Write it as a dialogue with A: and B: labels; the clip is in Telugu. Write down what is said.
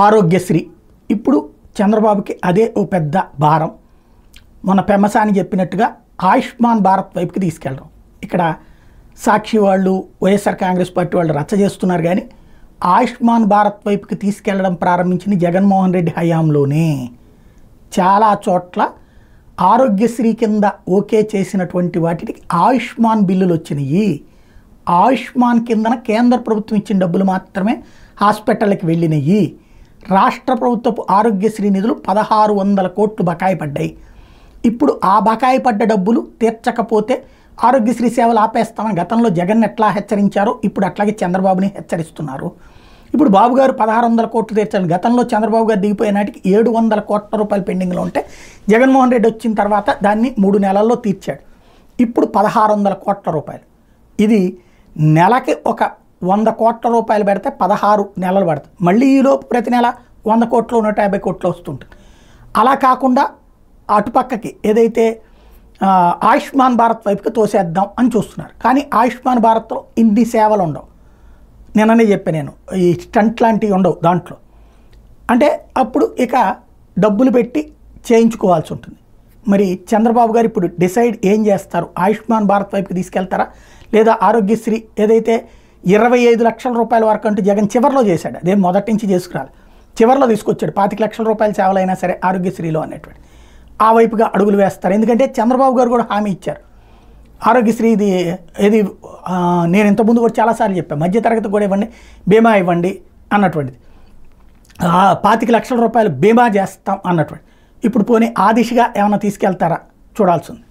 A: ఆరోగ్యశ్రీ ఇప్పుడు చంద్రబాబుకి అదే ఓ పెద్ద భారం. మన పెమ్మసాని చెప్పినట్టుగా ఆయుష్మాన్ భారత్ వైపుకి తీసుకెళ్ళడం. ఇక్కడ సాక్షి వాళ్ళు, వైఎస్ఆర్ కాంగ్రెస్ పార్టీ వాళ్ళు రచ్చ చేస్తున్నారు, కానీ ఆయుష్మాన్ భారత్ వైపుకి తీసుకెళ్లడం ప్రారంభించింది జగన్మోహన్ రెడ్డి హయాంలోనే. చాలా చోట్ల ఆరోగ్యశ్రీ కింద ఓకే చేసినటువంటి వాటికి ఆయుష్మాన్ బిల్లులు వచ్చినాయి. ఆయుష్మాన్ కిందన కేంద్ర ప్రభుత్వం ఇచ్చిన డబ్బులు మాత్రమే హాస్పిటల్కి వెళ్ళినాయి. రాష్ట్ర ప్రభుత్వపు ఆరోగ్యశ్రీ నిధులు 1600 కోట్లు బకాయి పడ్డాయి. ఇప్పుడు ఆ బకాయి పడ్డ డబ్బులు తీర్చకపోతే ఆరోగ్యశ్రీ సేవలు ఆపేస్తామని గతంలో జగన్ ఎట్లా హెచ్చరించారో ఇప్పుడు అట్లాగే చంద్రబాబుని హెచ్చరిస్తున్నారు. ఇప్పుడు బాబు గారు 1600 కోట్లు తీర్చాలని గతంలో చంద్రబాబు గారు దిగిపోయే నాటికి 700 కోట్ల రూపాయలు పెండింగ్లో ఉంటే జగన్మోహన్ రెడ్డి వచ్చిన తర్వాత దాన్ని 3 నెలల్లో తీర్చాడు. ఇప్పుడు 1600 కోట్ల రూపాయలు. ఇది నెలకి ఒక 100 కోట్ల రూపాయలు పెడితే 16 నెలలు పడుతుంది. మళ్ళీ ఈలోపు ప్రతి నెల 100 కోట్లు 150 కోట్లు వస్తుంటుంది. అలా కాకుండా అటుపక్కకి ఏదైతే ఆయుష్మాన్ భారత్ వైపుకి తోసేద్దాం అని చూస్తున్నారు. కానీ ఆయుష్మాన్ భారత్లో ఇన్ని సేవలు ఉండవు. నిన్ననే చెప్పాను నేను, ఈ స్టంట్ లాంటివి ఉండవు దాంట్లో. అంటే అప్పుడు ఇక డబ్బులు పెట్టి చేయించుకోవాల్సి ఉంటుంది. మరి చంద్రబాబు గారు ఇప్పుడు డిసైడ్ ఏం చేస్తారు? ఆయుష్మాన్ భారత్ వైపుకి తీసుకెళ్తారా, లేదా ఆరోగ్యశ్రీ ఏదైతే 25 లక్షల రూపాయల వరకు అంటూ జగన్ చివరిలో చేశాడు, అదే మొదటి నుంచి చేసుకురాలి, చివరిలో తీసుకొచ్చాడు 25 లక్షల రూపాయల సేవలైనా సరే ఆరోగ్యశ్రీలో అనేటువంటి ఆ వైపుగా అడుగులు వేస్తారు. ఎందుకంటే చంద్రబాబు గారు కూడా హామీ ఇచ్చారు, ఆరోగ్యశ్రీ ఏది నేను ఇంతకుముందు కూడా చాలాసార్లు చెప్పాను, మధ్యతరగతి కూడా ఇవ్వండి, బీమా ఇవ్వండి అన్నటువంటిది. 25 లక్షల రూపాయలు బీమా చేస్తాం అన్నటువంటి. ఇప్పుడు పోనీ ఆ దిశగా ఏమైనా తీసుకెళ్తారా చూడాల్సి ఉంది.